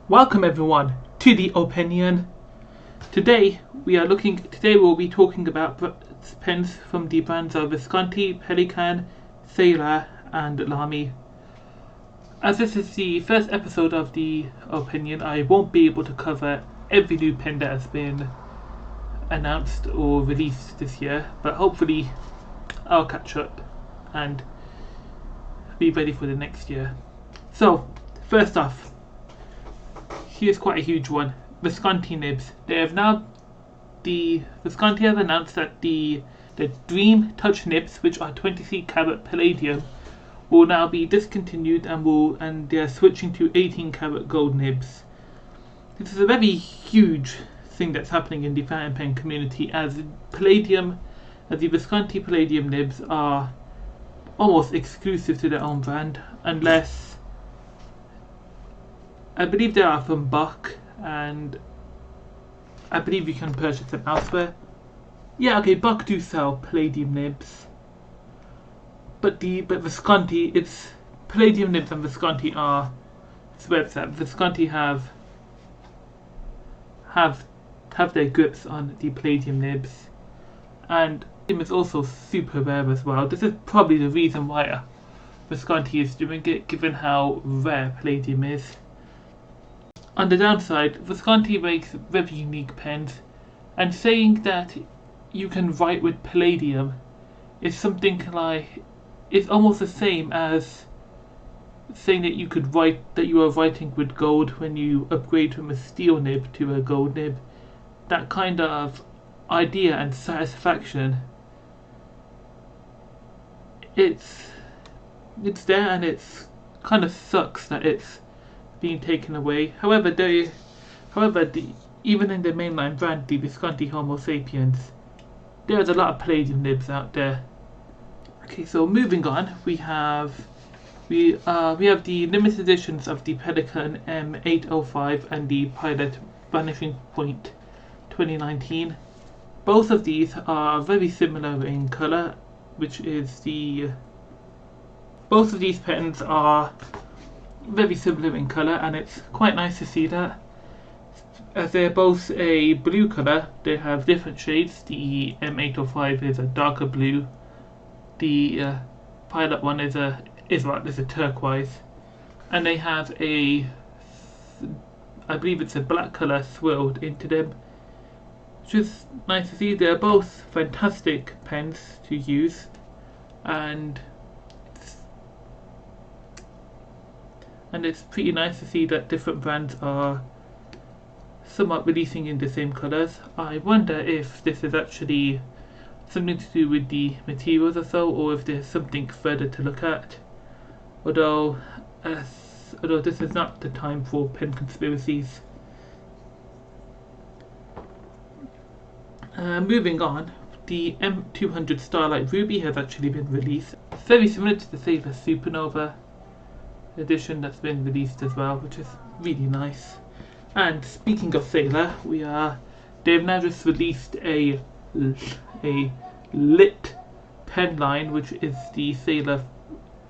Welcome everyone to the Openion. Today we'll be talking about pens from the brands of Visconti, Pelikan, Sailor and Lamy. As this is the first episode of the Openion, I won't be able to cover every new pen that has been announced or released this year, but hopefully I'll catch up and be ready for the next year. So, first off, here's quite a huge one. Visconti nibs. Visconti have announced that the Dream Touch nibs, which are 23 karat palladium, will now be discontinued and they're switching to 18 karat gold nibs. This is a very huge thing that's happening in the fountain pen community, as the Visconti palladium nibs are almost exclusive to their own brand, unless I believe they are from Buck, and I believe you can purchase them elsewhere. Yeah, okay, Buck do sell palladium nibs, but Visconti, it's palladium nibs and Visconti are sweats that Visconti have their grips on the palladium nibs, and it's also super rare as well. This is probably the reason why Visconti is doing it, given how rare palladium is. On the downside, Visconti makes very unique pens, and saying that you can write with palladium is something like, it's almost the same as saying that you are writing with gold when you upgrade from a steel nib to a gold nib. That kind of idea and satisfaction, it's there, and it's kind of sucks that it's being taken away. However, even in the mainline brand, the Visconti Homo sapiens, there's a lot of palladium nibs out there. Okay, so moving on, we have the limited editions of the Pelikan M805 and the Pilot Vanishing Point 2019. Both of these are very similar in colour, both of these pens are very similar in colour, and it's quite nice to see that. As they're both a blue colour, they have different shades. The M805 is a darker blue, the Pilot one is a turquoise, and they have I believe it's a black colour swirled into them, which is nice to see. They're both fantastic pens to use, and it's pretty nice to see that different brands are somewhat releasing in the same colours. I wonder if this is actually something to do with the materials or so, or if there's something further to look at. Although this is not the time for pen conspiracies. Moving on, the M200 Starlight Ruby has actually been released. It's very similar to the Sailor Supernova edition that's been released as well, which is really nice. And speaking of Sailor, they've now just released a lit pen line, which is the Sailor,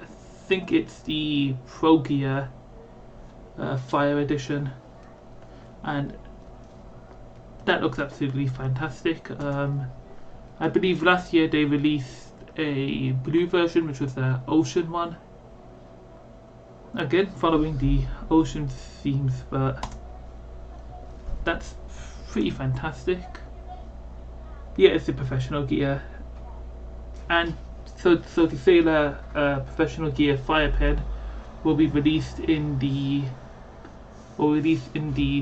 I think it's the Pro Gear Fire edition, and that looks absolutely fantastic. I believe last year they released a blue version, which was the Ocean one, again following the ocean themes, but that's pretty fantastic. Yeah, it's the professional gear, and so the Sailor professional gear fire pen will be released in the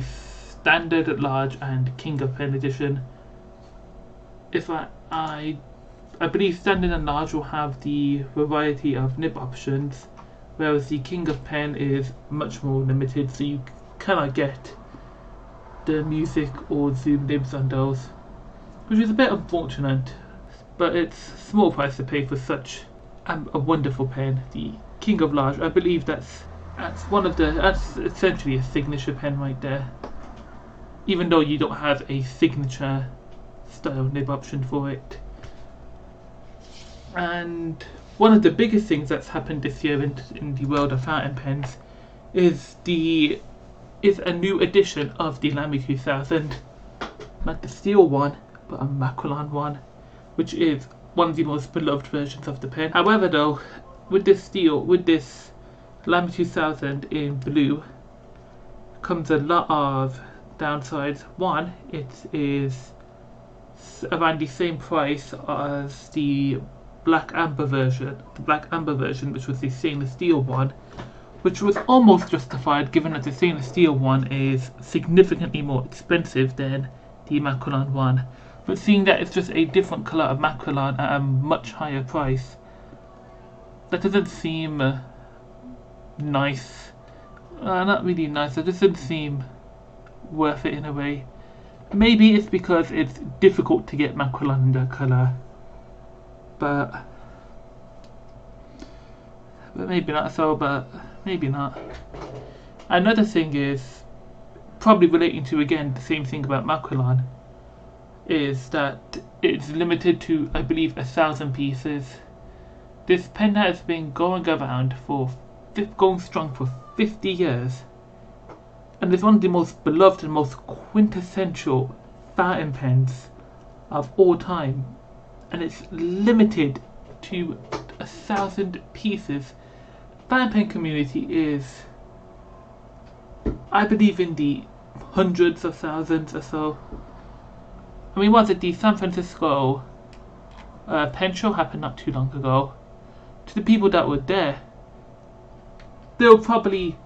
standard, large and King of Pen edition. I believe standard and large will have the variety of nib options, whereas the King of Pen is much more limited, so you cannot get the music or zoom nibs on those, which is a bit unfortunate, but it's a small price to pay for such a wonderful pen. The King of Large, I believe that's essentially a signature pen right there, even though you don't have a signature style nib option for it. And one of the biggest things that's happened this year in the world of fountain pens is the is a new edition of the Lamy 2000. Not the steel one, but a Macrolon one, which is one of the most beloved versions of the pen. However though, with this Lamy 2000 in blue, comes a lot of downsides. One, it is around the same price as the black amber version, which was the stainless steel one, which was almost justified given that the stainless steel one is significantly more expensive than the Macrolon one. But seeing that it's just a different colour of Macrolon at a much higher price, that doesn't seem nice. Not really nice, it doesn't seem worth it in a way. Maybe it's because it's difficult to get Macrolon in that colour, but maybe not so, but maybe not. Another thing is, probably relating to again the same thing about Macrolon, is that it's limited to, I believe, 1,000 pieces. This pen has been going strong for 50 years, and is one of the most beloved and most quintessential fountain pens of all time, and it's limited to 1,000 pieces. Fountain pen community is, I believe, in the hundreds of thousands or so. I mean, was it the San Francisco pen show happened not too long ago? To the people that were there, they'll probably,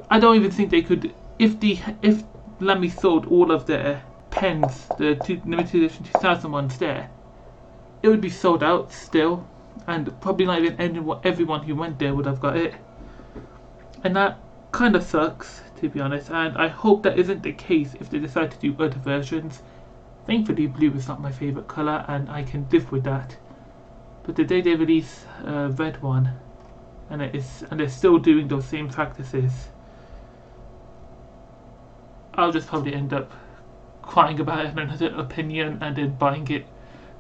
I don't even think they could, if Lamy sold all of their pens, the limited edition 2000 ones there, it would be sold out still, and probably not even everyone who went there would have got it. And that kind of sucks, to be honest, and I hope that isn't the case if they decide to do other versions. Thankfully blue is not my favourite colour and I can live with that, but the day they release a red one, and they're still doing those same practices, I'll just probably end up crying about it in another opinion and then buying it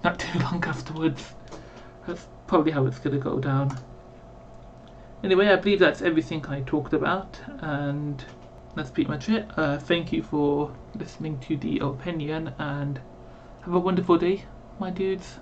not too long afterwards. That's probably how it's going to go down. Anyway, I believe that's everything I talked about, and that's pretty much it. Thank you for listening to the Openion, and have a wonderful day, my dudes.